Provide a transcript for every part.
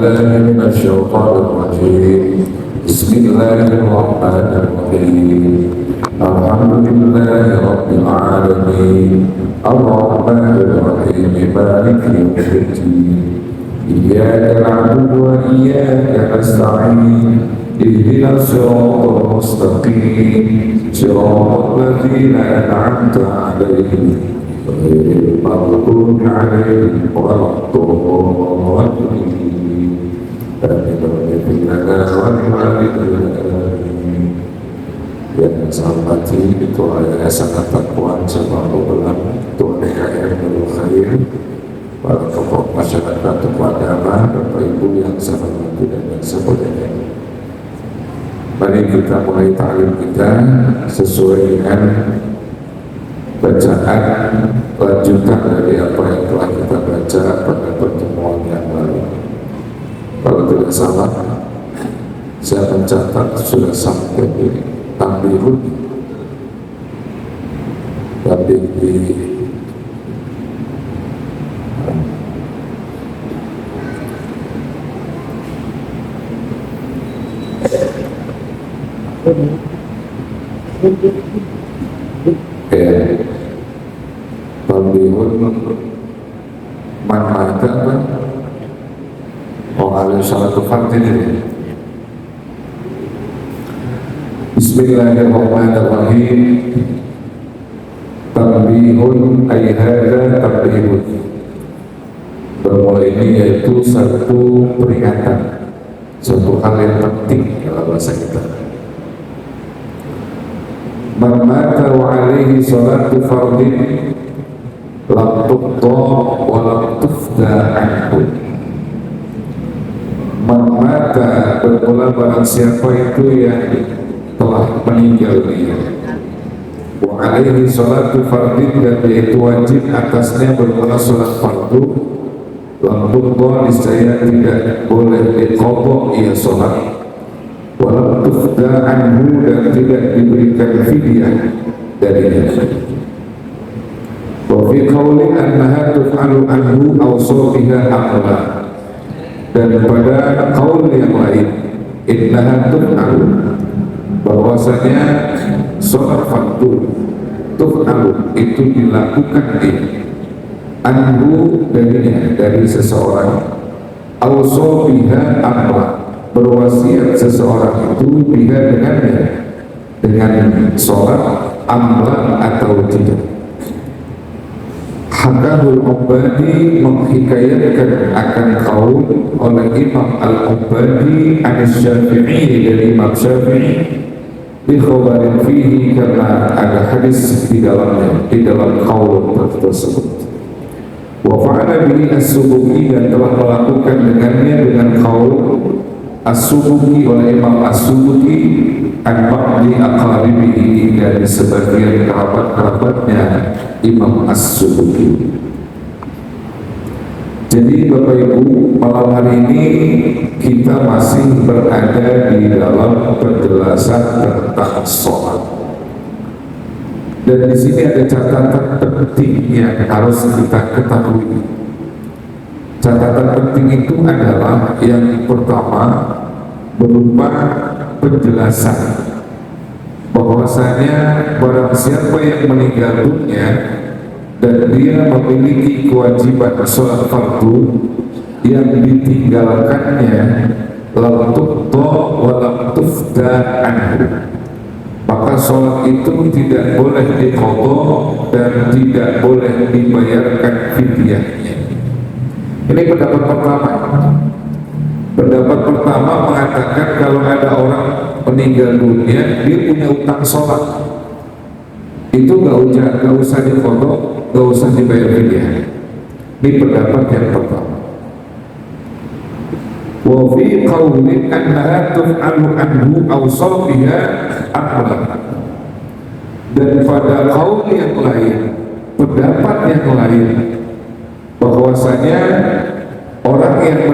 بالله من الشيطان الرجيم. بسم الله الرحمن الرحيم. الحمد لله رب العالمين الرحمن الرحيم مالك يوم الدين. إياك نعبد وإياك نستعين. اهدنا الصراط المستقيم صراط الذين أنعمت عليهم غير المغضوب عليهم ولا الضالين. آمين لنا ولوالدينا. Yang saya hormati Ketua Yayasan At-Taqwa Sabahul Ulam, Ketua DKM Nurul Khair, para tokoh masyarakat, tokoh agama, Bapak Ibu yang saya hormati dan yang saya muliakan. Mari kita mulai ta'lim kita sesuai dengan bacaan lanjutan dari apa yang telah kita baca pada pertemuan yang lalu. Kalau tidak salah, saya mencatat sudah sampai di Tambirun, tapi di Tambirun mana kan? Oh, ada salah tepat ini. Bismillahirrahmanirrahim. Tanbihun ay hadza tanbihun. Bahwa ini yaitu satu peringatan, suatu hal yang penting dalam bahasa kita. Man mata wa alaihi salatu fardin lam tuqda wa lam tufda anhu. Man mata, bermula barang siapa itu yang telah meninggal dia, wa alaihi salatu fardin, dan yaitu wajib atasnya bermula salat fardu, lam tuqda, niscaya tidak boleh diqadha ia salat, wa lam tufda anhu, dan tidak diberikan fidyah darinya. Wa fi qawli annaha tuf'alu anhu aw sawbiha aqla, dan pada qaul yang lain innaha tuf'alu, bahwasanya sholat fardu tuf'alu itu dilakukan anhu darinya, dari seseorang, auso biha amla, berwasiat seseorang itu biha dengannya, dengan sholat amla atau tidak. Hakahul Ubadi, menghikayatkan akan kaul oleh Imam Al-Ubadi An-Syafi'i, dari Imam Syafi'i, di khabarin fihi, karena ada hadis di dalamnya, di dalam kaul tersebut. Wa fa'ala bihi As-Subuki, dan telah melakukan dengannya, dengan kaul As-Subuki oleh Imam As-Subuki, an-ba'di aqaribihi, dari sebagian kerabat-kerabatnya Imam As-Subuki. Jadi Bapak Ibu, malam hari ini kita masih berada di dalam penjelasan tentang sholat. Dan di sini ada catatan penting yang harus kita ketahui. Catatan penting itu adalah yang pertama berupa penjelasan bahwasanya barang siapa yang meninggal dunia dan dia memiliki kewajiban sholat fardu yang ditinggalkannya, lam tuqda wa lam tufda anhu, maka sholat itu tidak boleh diqadha dan tidak boleh dibayarkan fidyahnya. Ini pendapat pertama. Pendapat pertama mengatakan kalau ada orang meninggal dunia, dia punya utang sholat, itu gak usah diqadha, gak usah dibayar fidyah. Ini pendapat yang pertama. Wa fi qawlin annaha tuf'alu anhu aw sawbiha aqla, dan pada qaul yang lain, pendapat yang lain, bahwasanya orang yang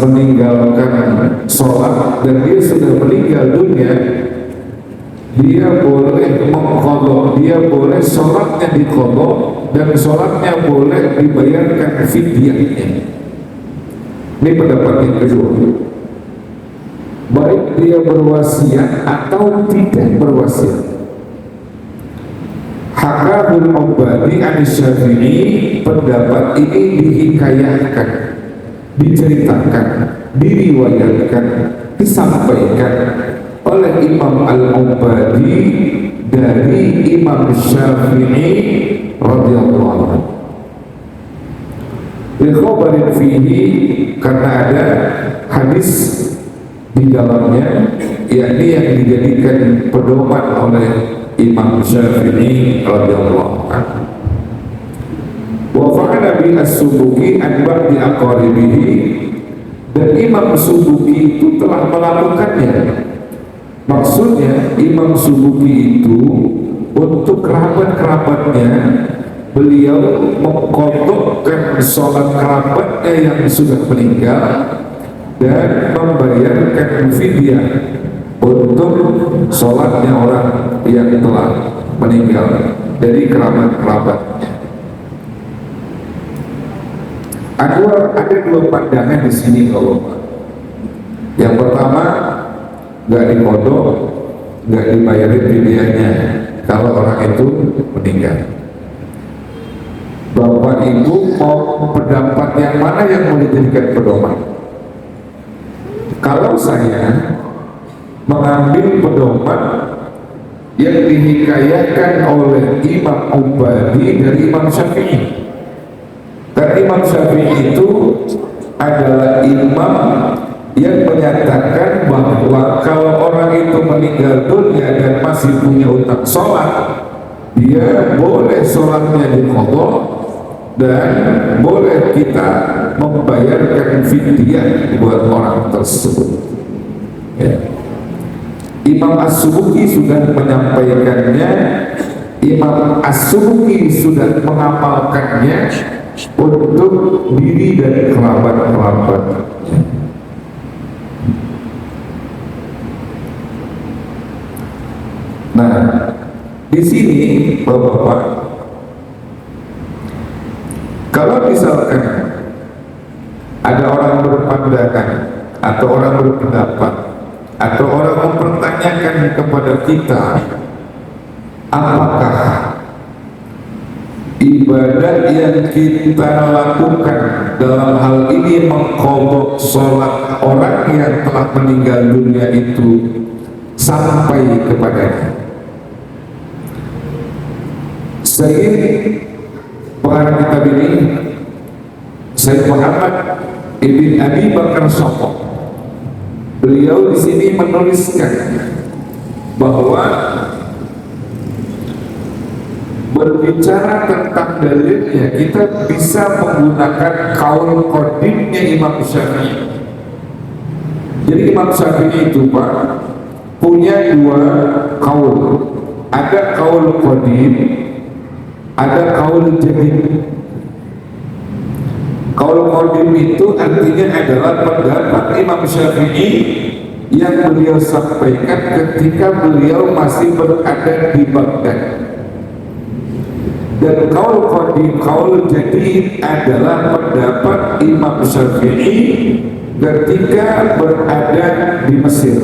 meninggalkan sholat dan dia sudah meninggal dunia, dia boleh mengqadha, dia boleh sholatnya diqadha dan sholatnya boleh dibayarkan fidyahnya. Ini pendapat yang kedua. Baik dia berwasiat atau tidak berwasiat. Hakabul Ubadi An-Syafi'i, pendapat ini dihikayatkan, diceritakan, diriwayatkan, disampaikan oleh Imam Al-Ubadi dari Imam Syafi'i radhiyallahu anhu. Dikhabarin fihi, karena ada hadis di dalamnya, yakni yang dijadikan pedoman oleh Imam Syafi'i radhiyallahu anhu. Wa fa'ala bi as-Subuki an ba'di aqaribihi, dan Imam Subuki itu telah melakukannya. Maksudnya Imam Subuki itu untuk kerabat-kerabatnya, beliau mengkodokkan sholat kerabatnya yang sudah meninggal dan membayarkan fidyah untuk sholatnya orang yang telah meninggal dari kerabat-kerabatnya. Ada dua pandangan di sini kalau yang pertama, nggak dikodok, nggak dibayarin fidyahnya kalau orang itu meninggal. Bapak Ibu mau pendapat yang mana yang mau dijadikan pedoman? Kalau saya mengambil pedoman yang dihikayatkan oleh Imam Ubadi dari Imam Syafi'i. Karena Imam Syafi'i itu adalah imam yang menyatakan bahwa kalau orang itu meninggal dunia dan masih punya utang sholat, dia boleh sholatnya diqadha dan boleh kita membayarkan fidyah buat orang tersebut. Ya. Imam As-Subuki sudah menyampaikannya, Imam As-Subuki sudah mengamalkannya untuk diri dan kerabat-kerabat. Nah, di sini Bapak-bapak, kalau misalkan ada orang berpandangan atau orang berpendapat atau orang mempertanyakan kepada kita, apakah ibadah yang kita lakukan dalam hal ini mengqadha sholat orang yang telah meninggal dunia itu sampai kepadanya. Sayyid pengarang kitab ini, Sayyid Muhammad Ibn Abi Bakar Shafaq, beliau di sini menuliskan bahwa berbicara tentang dalilnya kita bisa menggunakan kaul qadimnya Imam Syafi'i. Jadi Imam Syafi'i itu Pak punya dua kaul, ada kaul qadim, ada kaul jadid. Kaul qadim itu artinya adalah pendapat Imam Syafi'i yang beliau sampaikan ketika beliau masih berada di Baghdad. Dan kaul qadim, kaul jadid adalah pendapat Imam Syafi'i ketika berada di Mesir.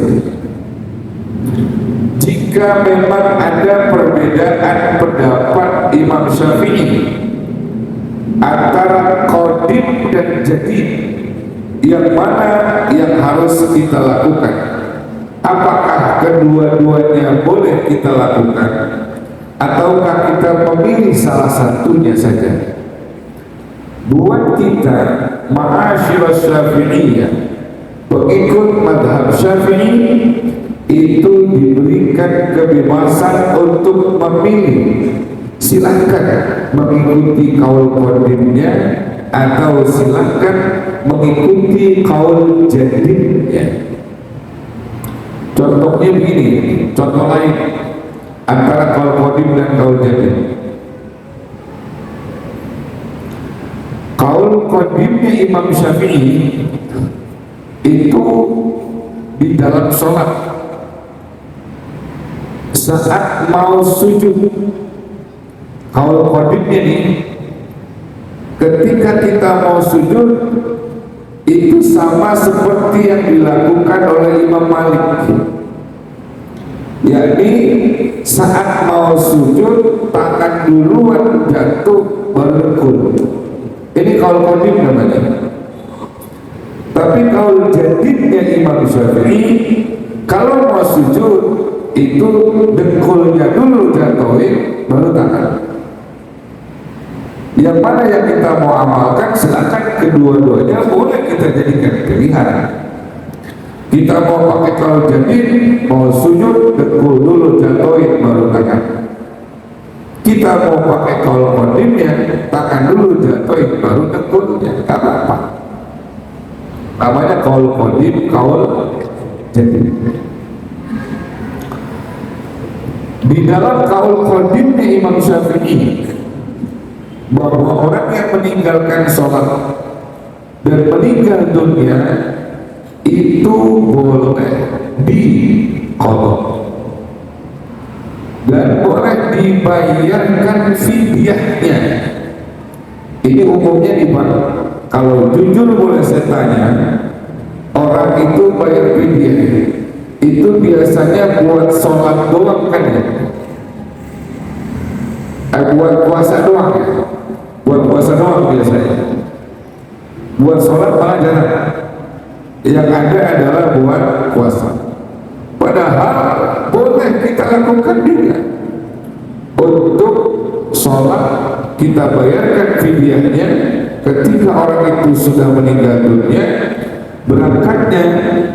Jika memang ada perbedaan pendapat Imam Syafi'i antara qadim dan jadid, yang mana yang harus kita lakukan? Apakah kedua-duanya boleh kita lakukan, ataukah kita memilih salah satunya saja? Buat kita ma'asyiral Syafi'iyah, pengikut madhab Syafi'i, itu diberikan kebebasan untuk memilih. Silahkan mengikuti kaul qadimnya atau silahkan mengikuti kaul jadidnya. Contohnya begini, contoh lain antara kaul qadim dan kaul jadid. Kaul qadimnya Imam Syafi'i itu di dalam sholat saat mau sujud, kaul qadimnya nih, ketika kita mau sujud itu sama seperti yang dilakukan oleh Imam Malik, yakni saat mau sujud tangan duluan jatuh baru dekul. Ini kaul qadim namanya. Tapi kaul jadidnya Imam Syafi'i, kalau mau sujud itu dekulnya dulu jatuhin baru tangan. Yang mana yang kita mau amalkan, silakan kedua-duanya boleh kita jadikan pilihan. Kita mau pakai kaul jadid, mau sujud dekul dulu jatuhin baru tangan. Kita mau pakai kaul qadimnya, tangan dulu jatuhin baru dekulnya, tak apa-apa. Namanya kaul qadim, kaul jadid. Di dalam kaul qadimnya Imam Syafi'i, bahwa orang yang meninggalkan sholat dan meninggal dunia itu boleh diqadha dan boleh dibayarkan fidyahnya. Ini umumnya di mana? Kalau jujur boleh saya tanya, orang itu bayar fidyah itu biasanya buat sholat doang kan ya? Buat puasa doang ya? Buat puasa doang biasanya. Buat sholat malah jarang. Yang ada adalah buat puasa. Padahal boleh kita lakukan juga. Untuk sholat kita bayarkan fidyahnya ketika orang itu sudah meninggal dunia, berangkatnya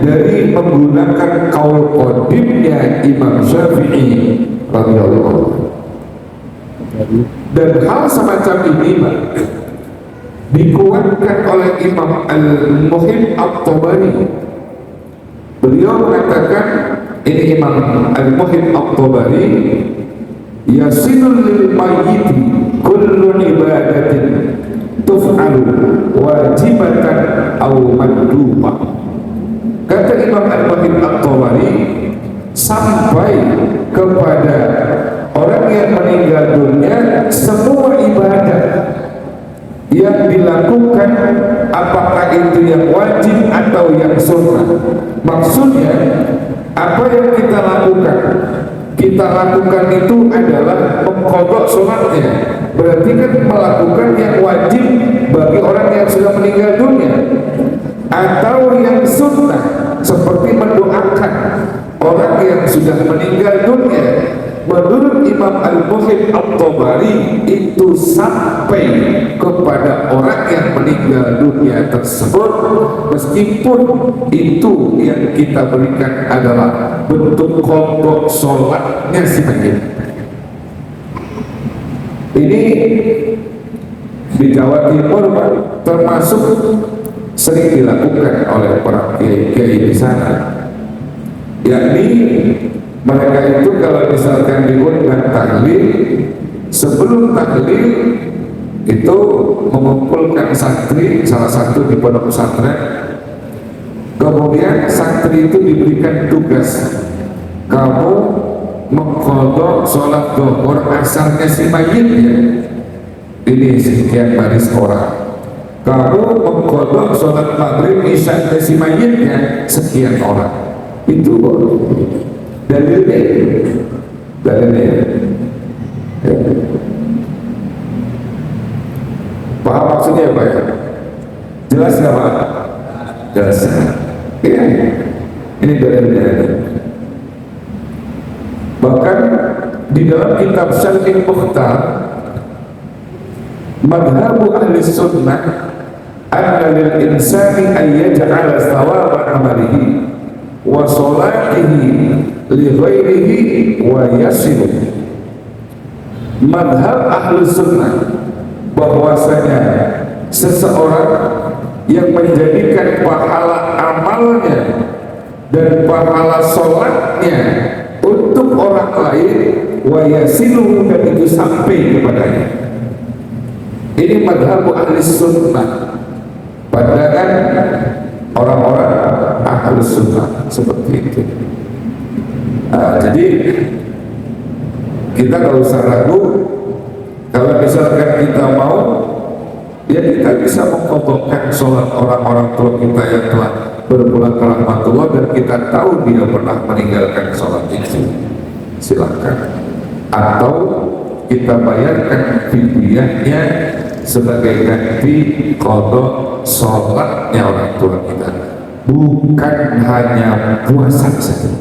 dari menggunakan kaul qadimnya Imam Syafi'i radhiyallahu anhu. Dan hal semacam ini dikuatkan oleh Imam Al-Muhib At-Tabari. Beliau mengatakan, ini Imam Al-Muhib At-Tabari, yasinul lil mayyiti kullu ibadatin tuf'alu wajibatan aw mandubah. Kata Imam Al-Muhib At-Tabari, sampai kepada orang yang meninggal dunia, semua ibadah yang dilakukan, apakah itu yang wajib atau yang sunnah. Maksudnya apa yang kita lakukan? Kita lakukan itu adalah mengqadha sholatnya. Berarti kan melakukan yang wajib bagi orang yang sudah meninggal dunia, atau yang sunnah seperti mendoakan orang yang sudah meninggal dunia. Menurut Imam Al-Muhib At-Tabari, itu sampai kepada orang yang meninggal dunia tersebut, meskipun itu yang kita berikan adalah bentuk qadha sholatnya si mayit. Ini di Jawa Timur termasuk sering dilakukan oleh para kiai di sana, yakni mereka itu kalau misalkan diundang tahlil, sebelum tahlil itu mengumpulkan santri salah satu di pondok pesantren, kemudian santri itu diberikan tugas, kamu mengqadha sholat dhuhur asarnya si mayitnya ini sekian baris orang, kamu mengqadha sholat maghrib isya'nya si mayitnya sekian orang. Itu dalilnya. Paham maksudnya apa ya? Jelas nggak Pak? Jelas ya. Ini dalilnya. Bahkan di dalam kitab Syarhul Mukhtar, madhabu ahli sunnah anna lil insani an yaj'ala thawaba amalihi wa salatihi li ghairihi wa yasilu. Madhab ahli sunnah bahwasanya seseorang yang menjadikan pahala amalnya dan pahala sholatnya untuk orang lain, wa yasilu, dan itu sampai kepadanya. Ini madhab ahli sunnah, pandangan orang-orang ahli sunnah seperti itu. Jadi kita gak usah ragu kalau misalkan kita mau Ya kita bisa mengkodokkan sholat orang-orang tua kita yang telah berpulang ke rahmatullah dan kita tahu dia pernah meninggalkan sholat itu, silakan. Atau kita bayarkan fidyahnya sebagai ganti kodok sholatnya orang tua kita, bukan hanya puasa saja.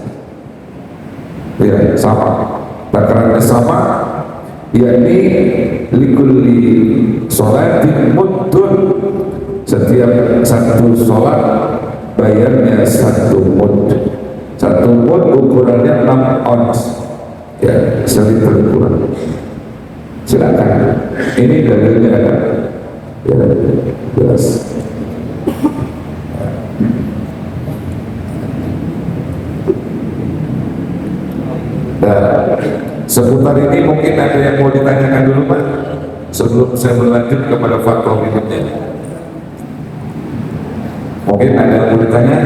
Ya, sama, takarannya sama, yakni likulli sholatin muddun, setiap satu sholat bayarnya 1 mud. 1 mud ukurannya 6 ons, ya, 1 liter kurang. Silakan, ini dalilnya ada, ya, jelas. Nah, seputar ini mungkin ada yang mau ditanyakan dulu Pak sebelum saya berlanjut kepada fatwa berikutnya. Mungkin ada yang mau ditanya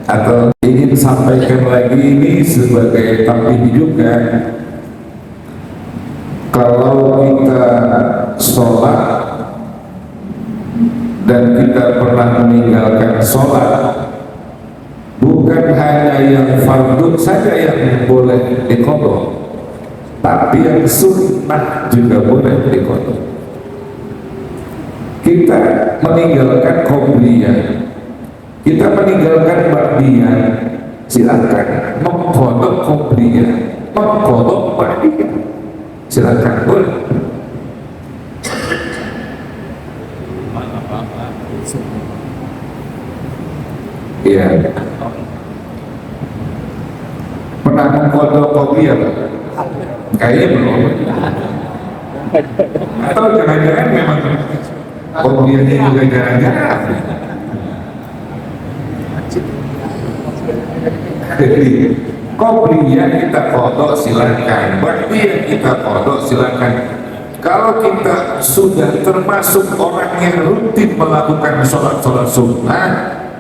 atau ingin sampaikan lagi ini sebagai tambahan juga. Kalau kita sholat dan kita pernah meninggalkan sholat, bukan hanya yang fardu saja yang boleh diqadha, tapi yang sunnah juga boleh diqadha. Kita meninggalkan qobliyah, kita meninggalkan ba'diyah, silakan mengqadha qobliyah, mengqadha ba'diyah, silakan, boleh. Iya. Pernah mengqadha qobliyah Pak? Kayaknya belum. Atau jangan-jangan memang qobliyahnya juga jarang-jarang. Jadi qobliyah kita qadha silakan, ba'diyah kita qadha silakan. Kalau kita sudah termasuk orang yang rutin melakukan sholat-sholat sunnah,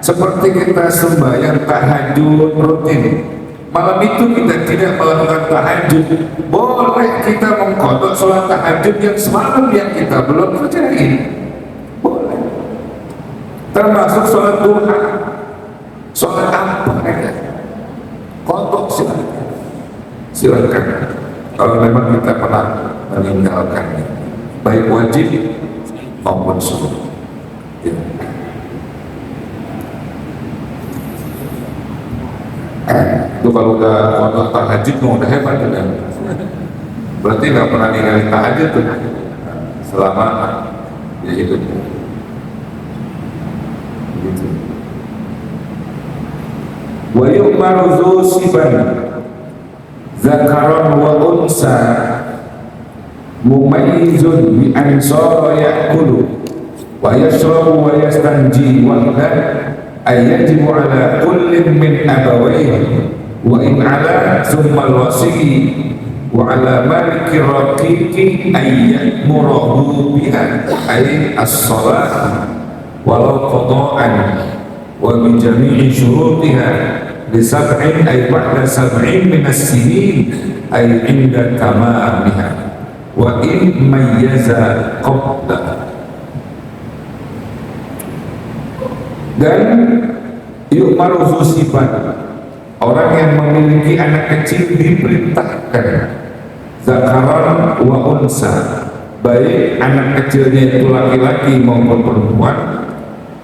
seperti kita sembahyang tahajud rutin, malam itu kita tidak melakukan tahajud, boleh kita mengqadha sholat tahajud yang semalam yang kita belum kerjain, boleh. Termasuk sholat duha, sholat apa ya, qadha silakan, silakan. Kalau memang kita pernah meninggalkan, baik wajib maupun sunnah. Ya. Itu kalau udah qadha tahajud udah hebat kan? Berarti nggak pernah ninggalin tahajud tuh selama ya hidup. Begitu. Wa yu'maru dzu siban zakaron wa unsa mumayyizun bi ansara ya'kulu wa yashrabu wa yastanji wahdan ayajibu ala kullin min abawayhi wa in ala thumma al-wasi wa ala maliki raqiqi ayyamurahu biha ay as-salat walau qada'an wa bi jami'i syurutiha li sab'in ay ba'da sab'in min as-sinin ay inda tamamiha wa in mayyaza qabla. Dan yu'maru zusiban, orang yang memiliki anak kecil diperintahkan zakaran wa unsa, baik anak kecilnya itu laki-laki maupun perempuan,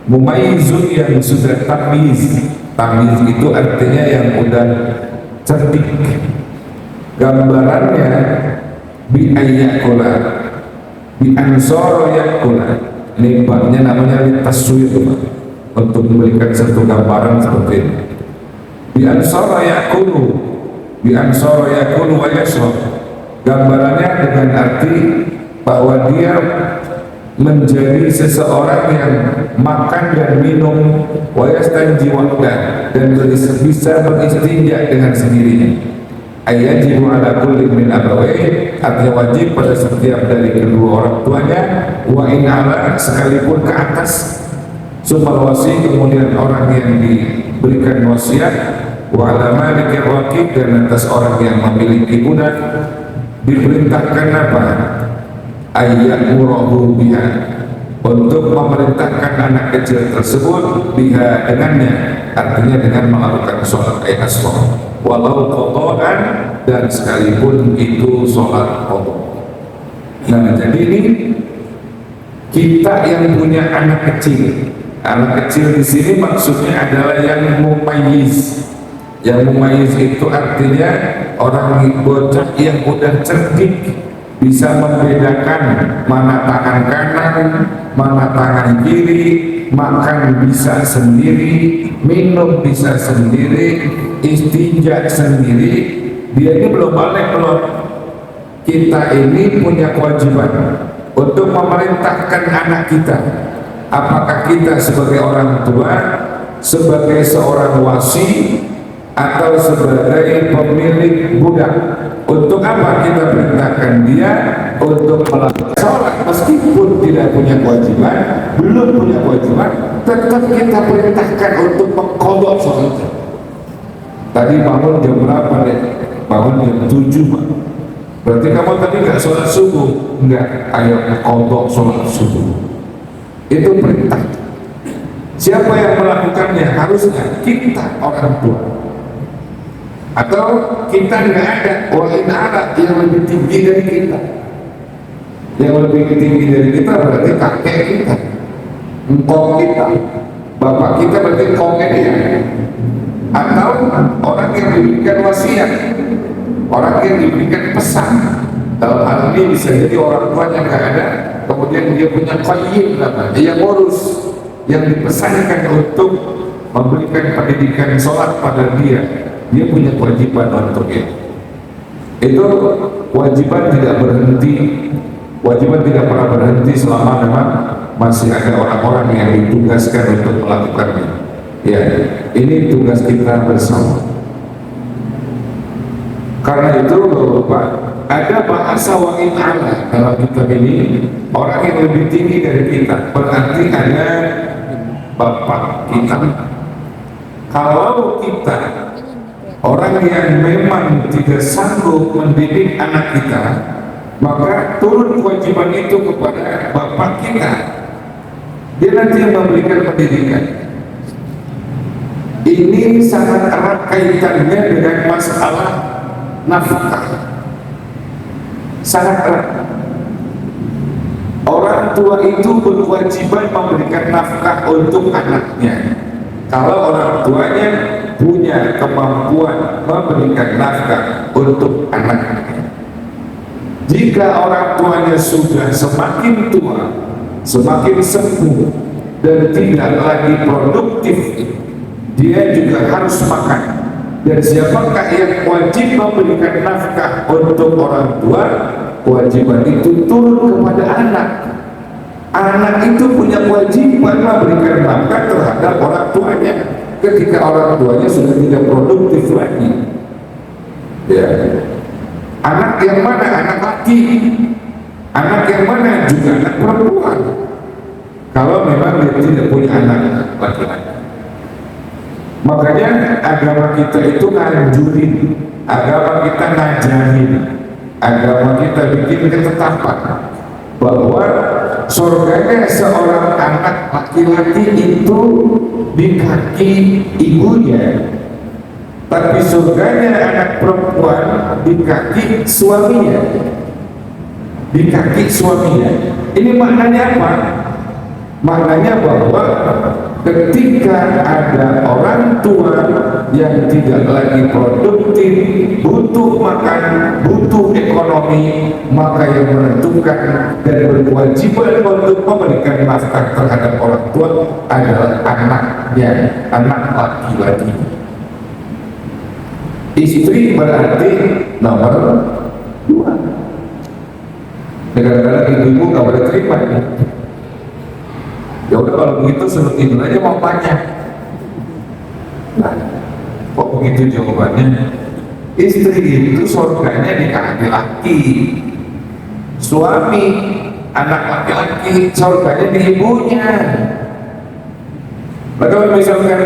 mumayyizun yang sudah tamyiz. Tamyiz itu artinya yang udah cerdik. Gambarannya bi ayyakula, bi ansara yakula. Ini babnya namanya litaswir, untuk memberikan satu gambaran seperti ini. Bi ansara yakulu, bi ansara yakulu wa yashrab. Gambarannya dengan arti bahwa dia menjadi seseorang yang makan dan minum, wa yastanji wahdah, dan bisa beristinja dengan sendirinya. Ayajibu ala kulli min abawayhi, artinya wajib pada setiap dari kedua orang tuanya, wa in ala, sekalipun ke atas, sumal wasi, kemudian orang yang diberikan wasiat, wa ala maliki raqib, dan atas orang yang memiliki budak diperintahkan apa? Ayyamurahu biha, untuk memerintahkan anak kecil tersebut dengannya, artinya dengan melakukan sholat asar, walau qadaan, dan sekalipun itu sholat qada. Nah, jadi ini kita yang punya anak kecil. Anak kecil di sini maksudnya adalah yang mumayyiz. Yang mumayyiz itu artinya orang bocah yang udah cerdik, bisa membedakan mana tangan kanan, mana tangan kiri, makan bisa sendiri, minum bisa sendiri, istinja sendiri. Dia ini belum balik belum. Kita ini punya kewajiban untuk memerintahkan anak kita. Apakah kita sebagai orang tua, sebagai seorang wasi, atau sebagai pemilik budak? Untuk apa kita perintahkan dia untuk melakukan sholat meskipun tidak punya kewajiban, belum punya kewajiban, tetap kita perintahkan untuk mengqadha sholat. Tadi bangun jam berapa deh? Bangun jam 7, Pak. Berarti kamu tadi nggak sholat subuh? Enggak, ayo qadha sholat subuh. Itu perintah. Siapa yang melakukannya? Harusnya kita, orang tua. Atau kita nggak ada wali alat yang lebih tinggi dari kita. Yang lebih tinggi dari kita berarti kakek kita, engkau kita, bapak kita, berarti engkaunya dia. Atau orang yang diberikan wasiat, orang yang diberikan pesan. Dalam hal ini bisa jadi orang tuanya nggak ada, kemudian dia punya qayyim, yang ngurus, yang dipesankan untuk memberikan pendidikan sholat pada dia. Dia punya kewajiban untuk itu kewajiban tidak berhenti, kewajiban tidak pernah berhenti selama memang masih ada orang-orang yang ditugaskan untuk melakukannya. Ya, ini tugas kita bersama. Karena itu Bapak, ada bahasa wa'in ala dalam kitab ini, orang yang lebih tinggi dari kita, berarti ada bapak kita. Kalau kita orang yang memang tidak sanggup mendidik anak kita, maka turun kewajiban itu kepada bapak kita. Dia nanti yang memberikan pendidikan. Ini sangat erat kaitannya dengan masalah nafkah. Sangat erat. Orang tua itu berkewajiban memberikan nafkah untuk anaknya. Kalau orang tuanya punya kemampuan memberikan nafkah untuk anaknya. Jika orang tuanya sudah semakin tua, semakin sepuh, dan tidak lagi produktif, dia juga harus makan. Dan siapakah yang wajib memberikan nafkah untuk orang tua? Kewajiban itu turun kepada anak. Anak itu punya kewajiban memberikan nafkah terhadap orang tuanya ketika orang tuanya sudah tidak produktif lagi. Ya. Anak yang mana? Anak laki. Anak yang mana? Juga anak perempuan. Kalau memang dia tidak punya anak laki-laki. Makanya agama kita itu nganjurin, agama kita ngajarin, agama kita bikin ketetapan bahwa surganya seorang anak laki-laki itu di kaki ibunya, tapi surganya anak perempuan di kaki suaminya. Di kaki suaminya. Ini maknanya apa? Maknanya bahwa ketika ada orang tua yang tidak lagi produktif, butuh makan, butuh ekonomi, maka yang menentukan dan berkewajiban untuk memberikan nafkah terhadap orang tua adalah anaknya, anak laki-laki. Istri berarti nomor 2. Kadang-kadang ibu-ibu nggak boleh terima ya. Ya udah kalau begitu suruh tidur aja mau banyak. Nah, kok begitu jawabannya? Istri itu surganya di kaki laki, suami anak laki-laki surganya di ibunya. Nah, kalau misalkan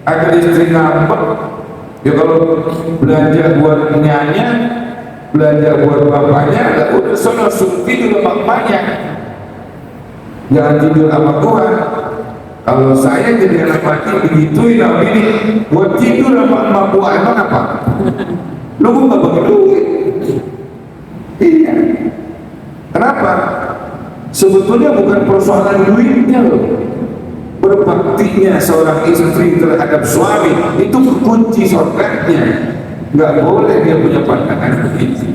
ada istri ngambek, ya kalau belanja buat nyanya, belanja buat bapaknya, udah sono suruh tidur bapaknya. jangan tidur sama gua. Kalau saya jadi anak laki digituin sama ini, buat tidur sama emak gua emang apa? Lu gua nggak bagi duit. Iya. Kenapa? Sebetulnya bukan persoalan duitnya loh. Berbaktinya seorang istri terhadap suami itu kunci surganya. Nggak boleh dia punya pandangan begitu.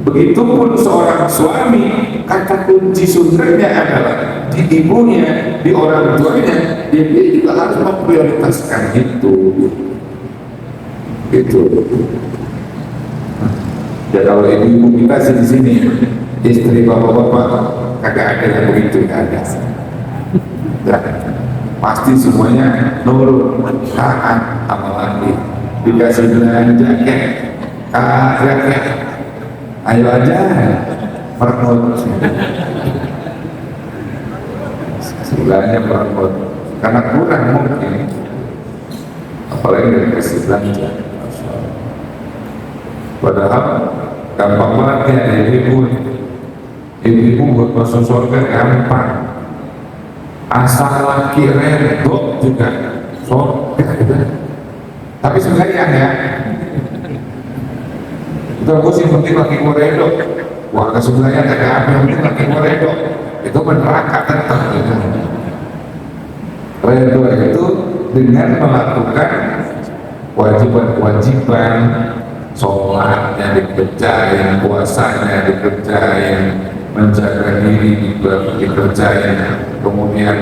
Begitupun seorang suami, kata kunci surganya adalah di ibunya, di orang tuanya. Dia juga harus memprioritaskan itu. Itu. Ya kalau ibu-ibu kita sih di sini, istri bapak-bapak kagak ada yang begitu, nggak ada. Ya, pasti semuanya nurut, taat, apalagi dikasih belanja kagak, ayo aja merenut, sebelahnya merenut karena kurang mungkin, apalagi dikasih belanja. Padahal gampang banget ya ibu-ibu buat masuk surga gampang, asal laki redok juga surga. Tapi sebenarnya ya itu gue sih penting laki gue redok, wah sebenarnya ada apa yang penting laki gue redok, itu neraka tetap gitu. Redok itu dengan melakukan kewajiban-kewajiban, sholatnya dikerjain, puasanya dikerjain, menjaga diri dikerjain, kemudian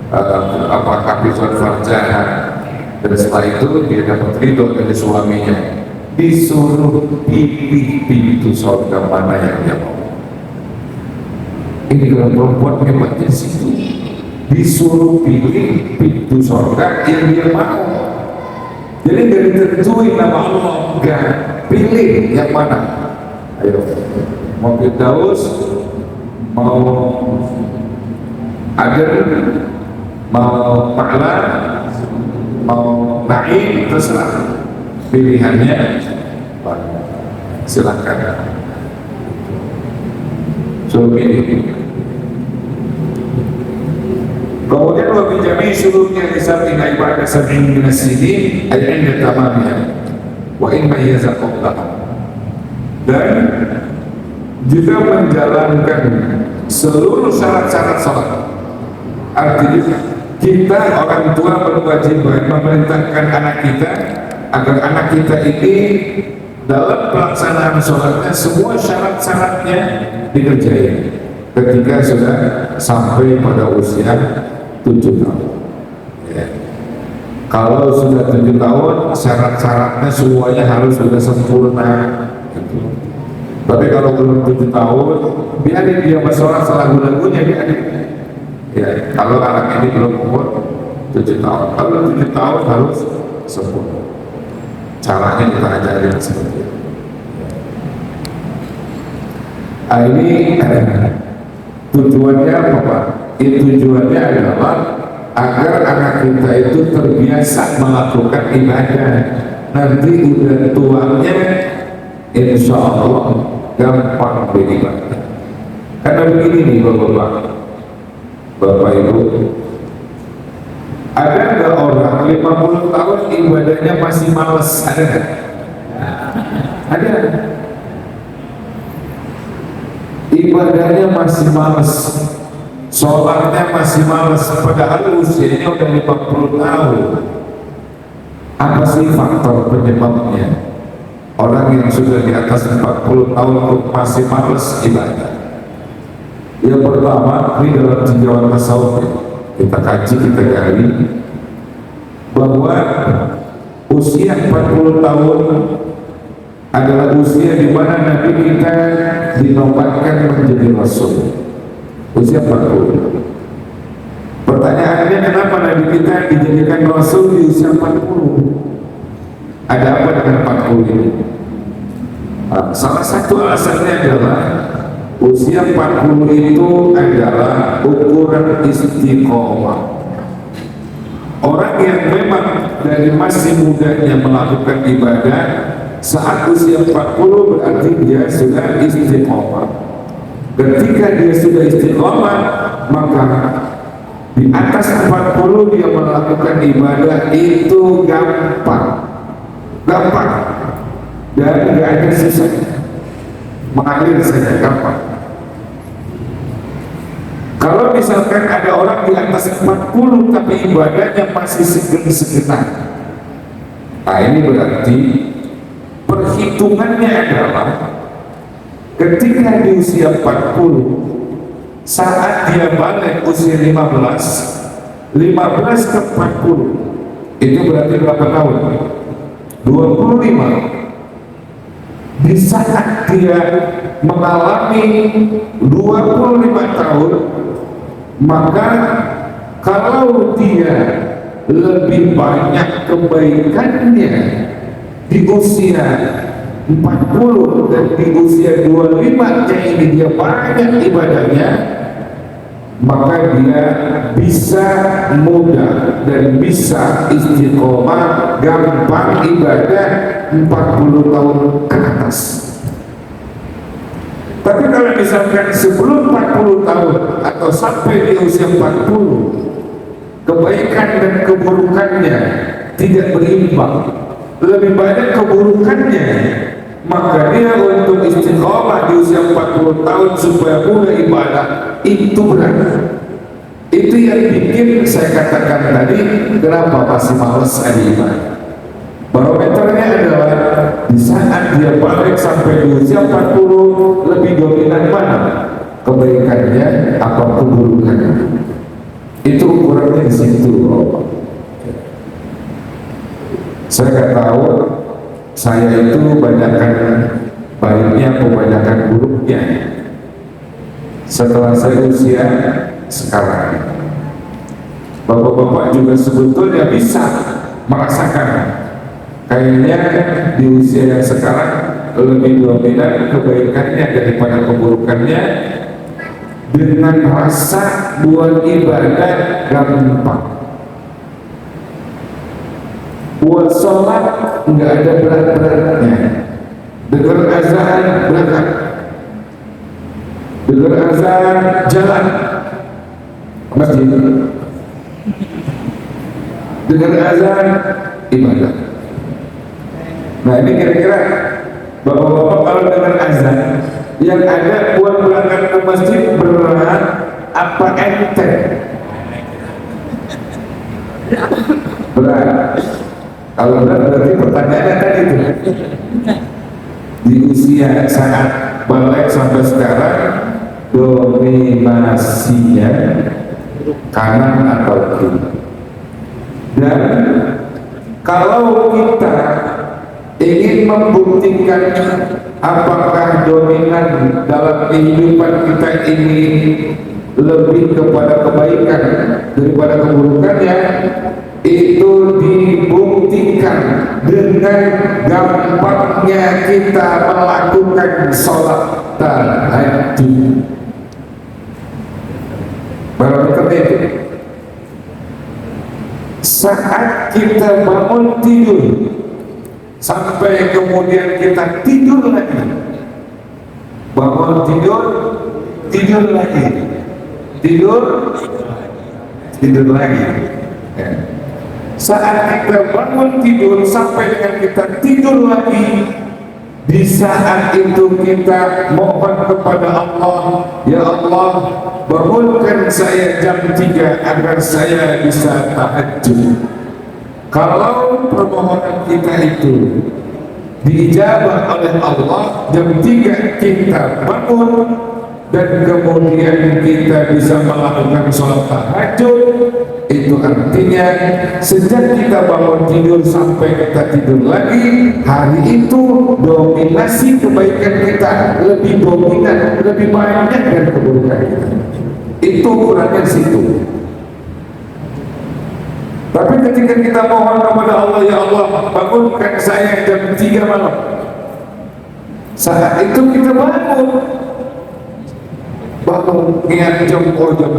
kapsul farjah, dan setelah itu dia dapat ridho dari suaminya, disuruh pilih pintu surga mana yang dia mau. Ini kalau perempuan hebatnya situ, disuruh pilih pintu surga yang dia mau. Jadi dari ditentuin nama Allah, enggak, pilih yang mana. Ayo, mau Firdaus, mau Adil, mau Ta'la, mau Naim, terserah. Pilihannya silakan. Suruh pilih. Kemudian wa bi jami'i syurutnya lisabina ibadah sab'in min as-sinin ay 'inda tamamiha wa in mayyaza qablaha. Dan jika menjalankan seluruh syarat-syarat salat, artinya kita orang tua berkewajiban memerintahkan anak kita agar anak kita ini dalam pelaksanaan sholatnya semua syarat-syaratnya dikerjain ketika sudah sampai pada usia 7 tahun. Ya. Kalau sudah 7 tahun, syarat-syaratnya semuanya harus sudah sempurna. Gitu. Tapi kalau belum 7 tahun, biarin dia bersorak lagu-lagunya, biarin. Ya, kalau anak ini belum umur 7 tahun, kalau 7 tahun harus sempurna. Caranya kita ajarin seperti itu. Ini tujuannya apa Pak? Tujuannya adalah agar anak kita itu terbiasa melakukan ibadah. Nanti udah tuanya insya Allah gampang beribadah. Karena begini nih Bapak Ibu, ada nggak orang 50 tahun ibadahnya masih males? Ada nggak? Ada. Ibadahnya masih males, sholatnya masih males, padahal usianya udah 50 tahun. Apa sih faktor penyebabnya? Orang yang sudah di atas 40 tahun masih males ibadah. Yang pertama, ini dalam tinjauan tasawuf kita kaji, kita gali bahwa usia 40 tahun adalah usia di mana Nabi kita dinobatkan menjadi Rasul. Usia 40. Pertanyaannya, kenapa Nabi kita dijadikan Rasul di usia 40? Ada apa dengan 40 ini? Salah satu alasannya adalah usia 40 itu adalah ukuran istiqomah. Orang yang memang dari masih mudanya melakukan ibadah, saat usia 40 berarti dia sudah istiqomah. Ketika dia sudah istiqomah, maka di atas 40 dia melakukan ibadah itu gampang dan gak ada susah, mengalir saja gampang. Kalau misalkan ada orang di atas 40 tapi ibadahnya masih segan-segan, nah ini berarti perhitungannya adalah ketika di usia 40, saat dia balik usia 15 ke 40, itu berarti berapa tahun? 25. Di saat dia mengalami 25 tahun, maka kalau dia lebih banyak kebaikannya di usia 40 dan di usia 25 yang ini dia banyak ibadahnya, maka dia bisa mudah dan bisa istiqomah gampang ibadah 40 tahun ke atas. Tapi kalau misalkan sebelum 40 tahun atau sampai di usia 40, kebaikan dan keburukannya tidak berimbang, lebih banyak keburukannya, maka dia untuk istiqomah di usia 40 tahun supaya mulai ibadah itu berat. Itu yang bikin saya katakan tadi, kenapa masih malas ada ibadah. Barometernya adalah di saat dia balik sampai di usia 40, lebih dominan mana? Kebaikannya apa keburukannya? Itu ukurannya di situ. Saya nggak tahu, saya itu banyakkan baiknya atau banyakkan buruknya setelah saya usia sekarang. Bapak-bapak juga sebetulnya bisa merasakan kayaknya di usia yang sekarang lebih dominan kebaikannya daripada keburukannya, dengan rasa buat ibadah gampang, buat sholat nggak ada berat-beratnya, dengar azan berangkat, dengar azan jalan masjid, dengar azan ibadah. Nah ini kira-kira bapak-bapak kalau dengar azan yang ada buat berangkat ke masjid berat apa enteng? Berat. Kalau berat berarti pertanyaannya tadi itu di usia saat balik sampai sekarang dominasinya kanan atau kiri. Dan kalau kita ingin membuktikan apakah dominan dalam kehidupan kita ini lebih kepada kebaikan daripada keburukannya, itu dibuktikan dengan gampangnya kita melakukan sholat tahajud. Barometernya itu saat kita bangun tidur sampai kemudian kita tidur lagi, bangun tidur, tidur lagi, tidur lagi. Saat kita bangun tidur sampai dengan kita tidur lagi, di saat itu kita mohon kepada Allah, ya Allah bangunkan saya jam 3 agar saya bisa tahajud. Kalau permohonan kita itu diijabah oleh Allah, jam 3 kita bangun dan kemudian kita bisa melakukan sholat tahajud, itu artinya sejak kita bangun tidur sampai kita tidur lagi, hari itu dominasi kebaikan kita lebih dominan, lebih banyak dari keburukan kita. Itu ukurannya situ. Tapi ketika kita mohon kepada Allah, ya Allah bangunkan saya jam 3 malam, saat itu kita bangun niat jam 3, jam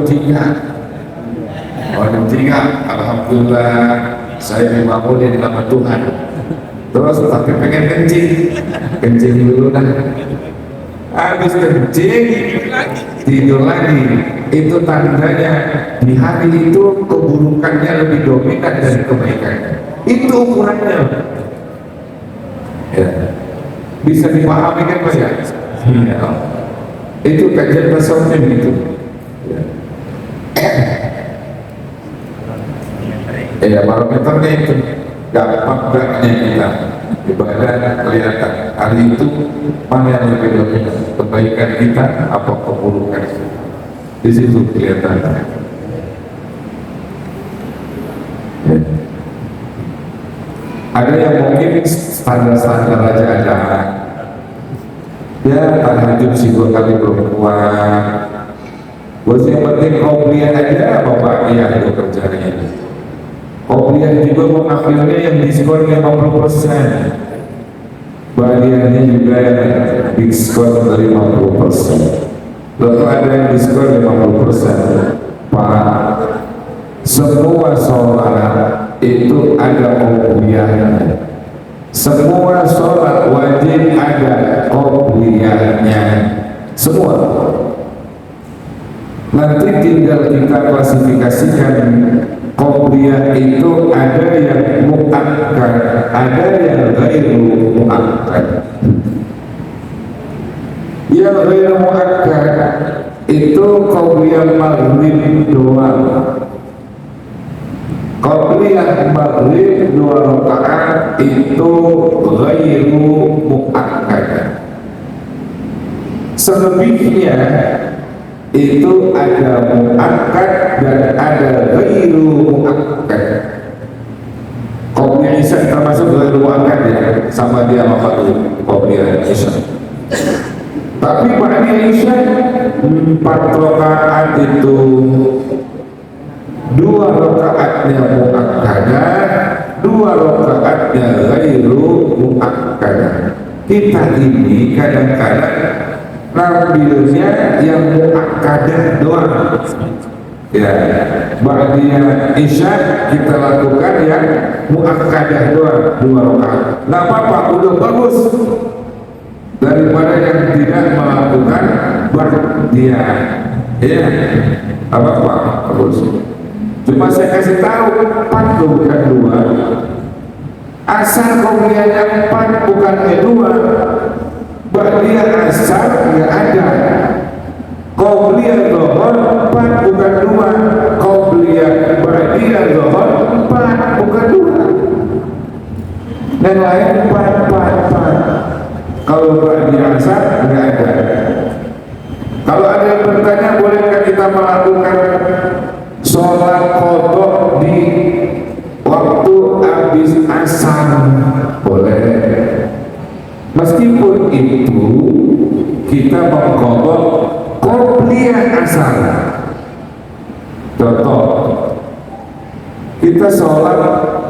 3 alhamdulillah saya dibangunin sama Tuhan. Terus tapi pengen kencing dulu dah, habis kencing tidur lagi. itu tandanya di hari itu keburukannya lebih dominan dari kebaikannya. Itu ukurannya. Ya. Bisa dipahami kan Pak ya? Ya. Itu kajian tasawufnya begitu. Ya. Ya barometernya itu gampang gaknya kita ibadah kelihatan hari itu mana yang lebih dominan, kebaikan kita apa keburukan kita, di situ kelihatan. Ya. Ada yang mungkin standar-standar aja ada, ya tahajud sih 2 kali perempuan, bos yang penting qobliyah aja bapak ya itu kerjanya. Qobliyah juga mengambilnya yang diskon 50%, bagiannya juga yang diskon 50%. Lalu ada yang diskon 50%. Pak, semua sholat itu ada qobliyahnya. Semua sholat wajib ada qobliyahnya. Semua. Nanti tinggal kita klasifikasikan. Qobliyah itu ada yang mu'akkad, ada yang ghairu mu'akkad. Yang ghairu mu'akkad itu qobliyah maghrib doang. Qobliyah maghrib 2 rakaat itu ghairu mu'akkad. Selebihnya itu ada mu'akkad dan ada ghairu mu'akkad. Qobliyah Isya termasuk ghairu mu'akkad ya, sama dia sama Fadlu Qobliyah Isya. Tapi Ba'diyah Isya 4 rakaat itu 2 rakaatnya mu'akkadah, 2 rakaatnya ghairu mu'akkadah. Kita ini kadang-kadang ngambilnya yang mu'akkadah doang. Ya, Ba'diyah Isya kita lakukan yang mu'akkadah doang 2 rakaat. Nggak apa-apa, udah bagus daripada yang tidak melakukan Ba'diyah. Ya, apa-apa bagus. Cuma saya kasih tahu 4 bukan 2. Asal qobliyahnya 4 bukan 2. Ba'diyah asar nggak ada. Qobliyah dhuhur 4 bukan 2. Qobliyah ba'diyah dhuhur 4 bukan 2. Dan lain 4. Kalau ba'diyah asar nggak ada. Kalau ada yang bertanya, bolehkah kita melakukan sholat qadha di waktu habis asar? Boleh. Meskipun itu kita mengqadha qobliyah asar. Contoh, kita sholat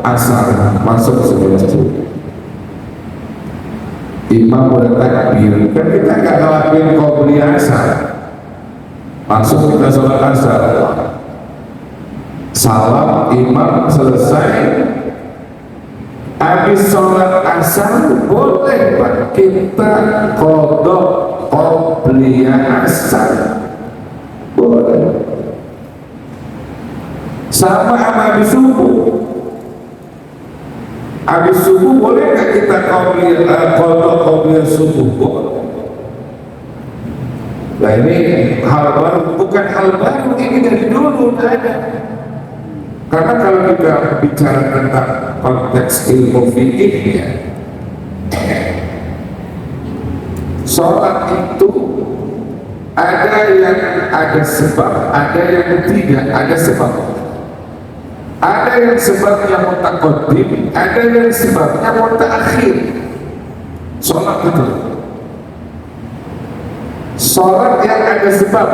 asar masuk sebelum masjid, imam udah takbir, kan kita nggak ngelakuin qobliyah asar, masuk kita sholat asar, salam, imam selesai. Habis sholat asar boleh Pak kita qadha qobliyah asar, boleh. Sama habis subuh. Habis subuh boleh nggak kita qadha qobliyah subuh? Boleh. Nah ini hal baru, bukan hal baru, ini dari dulu udah ada. Karena kalau kita bicara tentang konteks ilmu fikihnya, sholat itu ada yang ada sebab, ada yang tidak ada sebab. Ada yang sebabnya mutaqaddim, ada yang sebabnya mutaakhir. Sholat itu sholat yang ada sebab,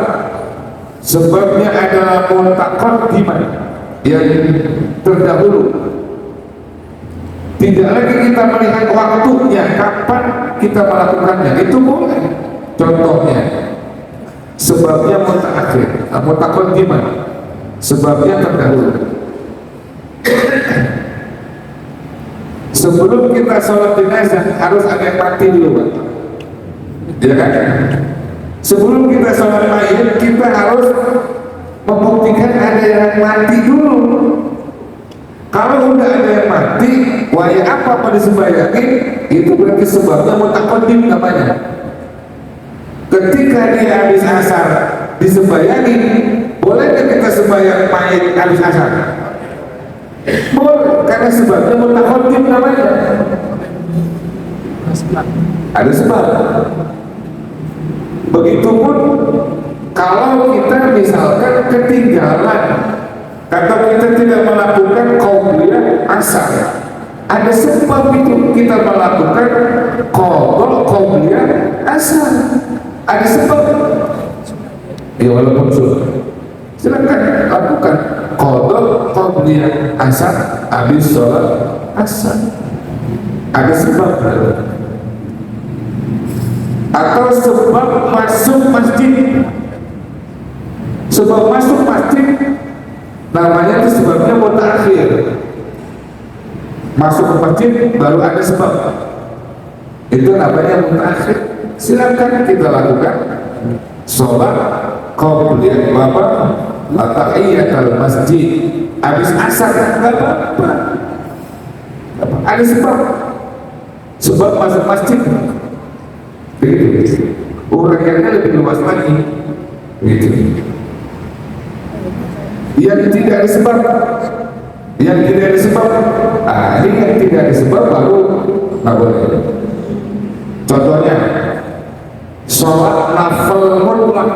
sebabnya adalah mutaqaddiman, yang terdahulu. Tidak lagi kita melihat waktunya kapan kita melakukannya, itu boleh. Contohnya sebabnya mutaakhir, mutaqaddiman, sebabnya terdahulu. Sebelum kita sholat jenazah harus ada yang mati dulu, ya kan? Sebelum kita sholat mayit, kita harus membuktikan ada yang mati dulu. Kalau udah ada yang mati, waya apa disembayangin, itu berarti sebabnya mutaqaddim namanya. Ketika dia habis asar disembayangin, bolehkah kita sembahyang mayit habis asar? Boleh, karena sebabnya mutaqaddim namanya. Ada sebab. Begitupun kalau kita misalkan ketinggalan atau kita tidak melakukan qabliyah asar, ada sebab itu kita melakukan qabliyah asar. Ada sebab. Ya walaupun sudah, silakan lakukan qabliyah asar habis sholat asar. Ada sebab. Atau sebab masuk masjid. Sebab masuk masjid namanya itu sebabnya mutaakhir. Masuk ke masjid baru ada sebab, itu namanya mutaakhir. Silakan kita lakukan sholat qabliyah tahiyatul masjid habis asar, nggak apa-apa. Ada sebab masuk masjid. Uraiannya lebih luas lagi. Gitu. Yang tidak ada sebab, ini yang tidak ada sebab baru nggak boleh. Contohnya, sholat nafil mutlak,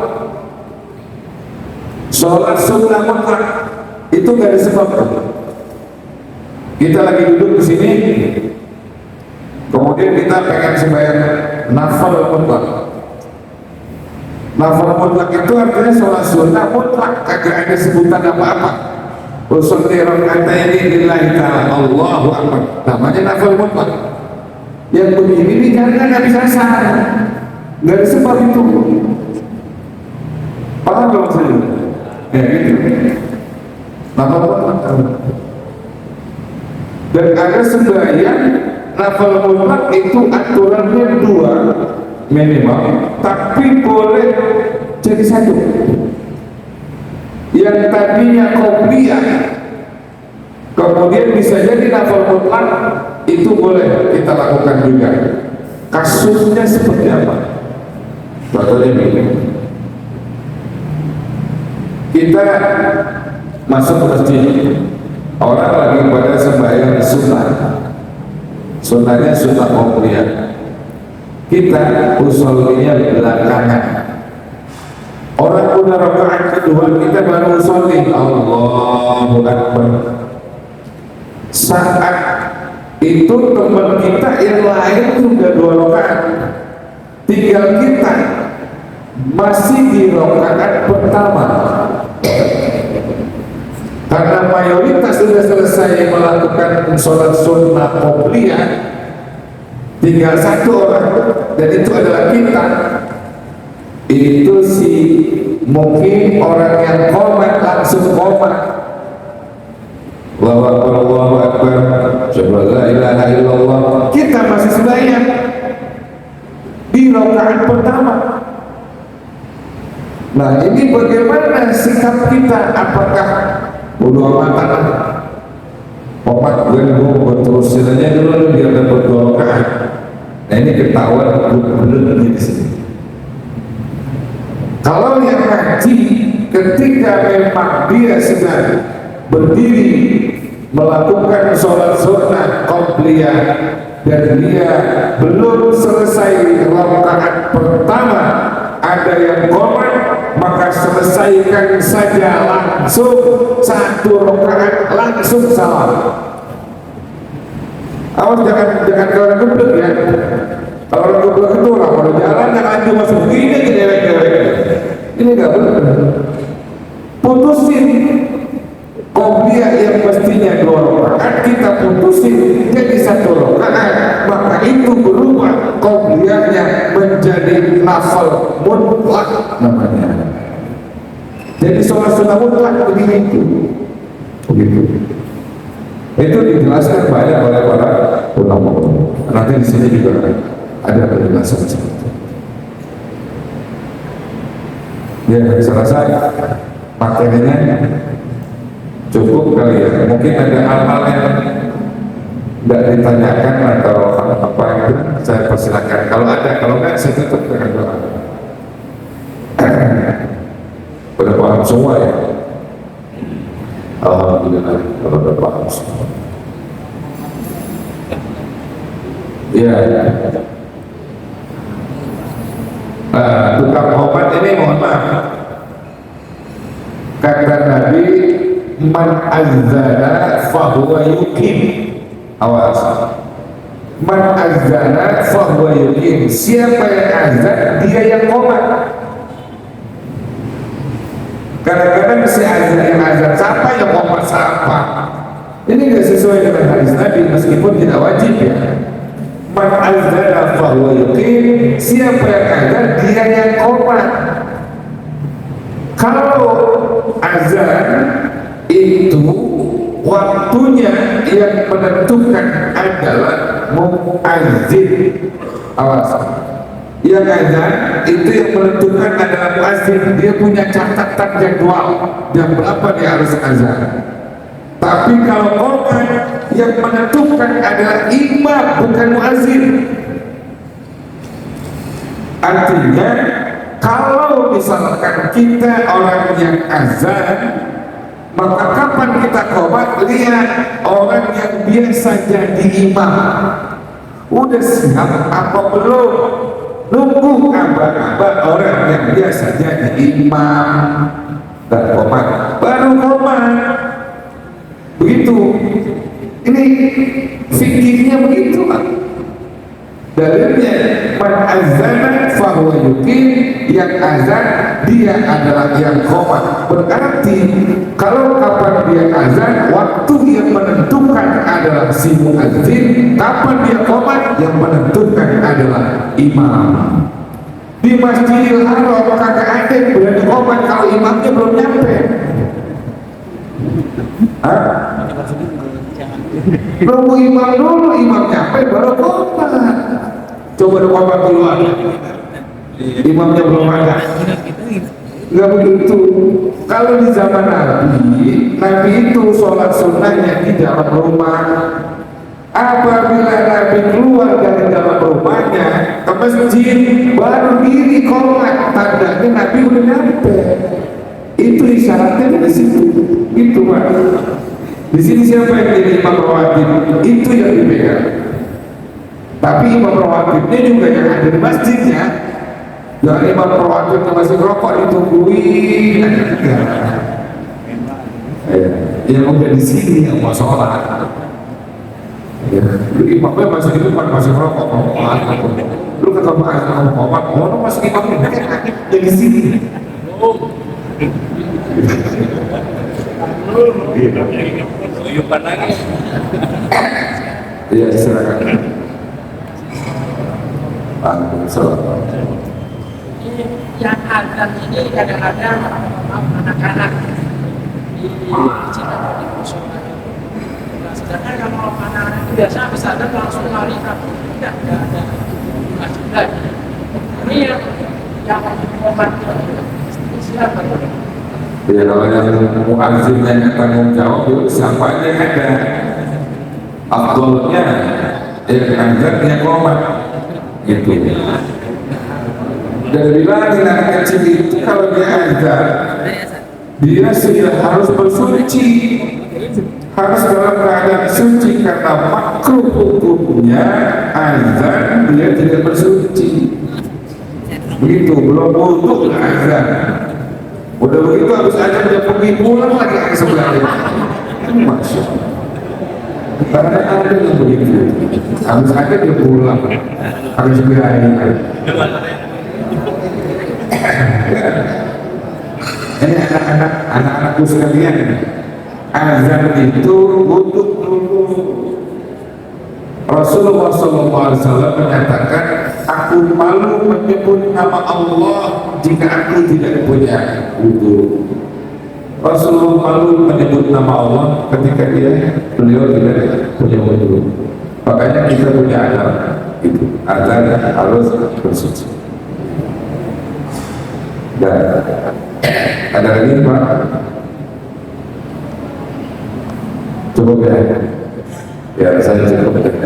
sholat sunnah mutlak, itu nggak ada sebab. Kita lagi duduk di sini, kemudian kita pengen sembahyang nafil mutlak. Nafil mutlak itu artinya sholat sunnah mutlak, kagak ada sebutan apa-apa. Usolli raka'ataini lillahi ta'ala, Allahu akbar. Namanya nafil mutlak. Yang begini nih karena nggak bisa asar, nggak ada sebab itu. Paham dong saya? Ya gitu. Nafil mutlak. Dan ada sembahyang nafil mutlak itu aturannya 2 minimal, tapi boleh jadi 1. Yang tadinya qabliyah kemudian bisa jadi nafil mutlak, itu boleh kita lakukan juga. Kasusnya seperti apa? Contohnya begini, kita masuk ke masjid, orang lagi pada sembahyang sunnah, sunnahnya sunnah qabliyah, kita usollinya belakangan. Orang udah rakaat kedua, kita baru usolli, Allahu akbar. Saat itu teman kita yang lain sudah 2 rakaat, tinggal kita masih di rakaat pertama. Karena mayoritas sudah selesai melakukan sholat sunnah qabliyah, tinggal 1 orang, dan itu adalah kita. Itu sih mungkin orang yang qomat langsung qomat, Allahu akbar, la ilaha illallah. Kita masih sembahyang di rakaat pertama. Nah, ini bagaimana sikap kita? Apakah bodoh amatan, qomat gue terusin aja dulu biar dapat 2 rakaat? Nah, ini ketahuan benar di sini. Kalau yang ngaji ketika memang dia sedang berdiri melakukan sholat sunnah qabliyah dan dia belum selesai rakaat pertama, ada yang qomat, maka selesaikan saja langsung 1 rakaat, langsung salam. Awas jangan orang geblek ya. Kalau orang geblek itu orang kalau jalan jangan cuma segini gelek-gelek. Ini nggak benar. Putusin qabliyah yang mestinya 2 rakaat, kita putusin jadi 1 rakaat, maka itu berubah qabliyahnya menjadi nafil mutlak namanya. Jadi sholat sunnah mutlak begitu. Itu dijelaskan banyak oleh para ulama. Nanti di sini juga ada penjelasan seperti itu. Ya, selesai materinya, cukup kali ya. Mungkin ada hal-hal yang tidak ditanyakan atau apa itu saya persilakan. Kalau ada, kalau enggak saya tutup dengan doa. Pada paham semua ya. Alhamdulillah kalau udah paham semua. Ya. Tukang obat ini mohon maaf, kata Nabi, man azzana fahuwa yukim. Awas, man azzana fahuwa yukim. Siapa yang azan, dia yang komat. Kadang-kadang si azan yang azan siapa, yang komat siapa. Ini tidak sesuai dengan hadis Nabi, meskipun tidak wajib ya. Man azzana fahuwa yukim. Siapa yang azan, dia yang komat. Kalau azan itu waktunya yang menentukan adalah muazzin. Awas, yang azan itu yang menentukan adalah muazzin. Dia punya catatan jadwal jam berapa dia harus azan. Tapi kalau komat, yang menentukan adalah imam, bukan muazzin. Artinya kalau misalkan kita orang yang azan, maka kapan kita qomat? Lihat orang yang biasa jadi imam udah siap apa belum? Nunggu kabar-kabar orang yang biasa jadi imam dan qomat, baru qomat. Begitu. Ini fikihnya begitu Pak. Dalilnya man azana fahuwa yuqim, yang azan dia adalah yang qomat. Berarti kalau kapan dia azan, waktu yang menentukan adalah si muadzin. Kapan dia qomat, yang menentukan adalah imam. Di Masjidil Haram kagak ada yang berani qomat kalau imamnya belum nyampe. Nunggu imam dulu, imam nyampe baru qomat. Coba qomat dulu ada, imamnya belum ada. Nggak begitu. Kalau di zaman Nabi itu sholat sunnahnya di dalam rumah. Apabila Nabi keluar dari dalam rumahnya ke masjid, baru diri qomat, tandanya Nabi udah nyampe. Itu isyaratnya di situ. Itu Pak. Di sini siapa yang jadi imam rawatib? Itu yang dipegang. Tapi imam rawatibnya juga yang ada di masjidnya. Jangan imam rawatibnya masih rokok ditungguin. Yang udah di sini yang mau sholat. Ya, lu imamnya masih di depan masih rokok. Lu kata bahasa ngomong masih imamnya yang di sini. Lagi. Iya, silakan. Yang azan ini kadang-kadang anak-anak di Cina di musola. Nah, sedangkan kalau anak-anak itu biasa habis azan langsung lari tapi tidak ada juga. Ini yang komat siapa? Ya kalau yang muazzinnya yang tanggung jawab itu siapa aja yang ada. Afdolnya yang azannya qomat gitu. Dan bila anak kecil itu kalau dia azan, dia sudah harus bersuci, harus dalam keadaan suci, karena makruh hukumnya azan dia tidak bersuci. Begitu, belum wudu azan. Udah begitu habis azan dia pergi pulang lagi ke sebelahnya. Masya Allah. Karena ada yang begitu. Habis azan dia pulang. Habis berakhir. Ini anak-anakku sekalian, azan itu untuk dulu. Rasulullah SAW menyatakan, aku malu menyebut nama Allah jika aku tidak punya wudu. Rasulullah malu menyebut nama Allah ketika beliau tidak punya wudu. Makanya kita punya adab, itu azan harus bersuci. Dan ada lagi Pak? Cukup ya? Ya saya cukup.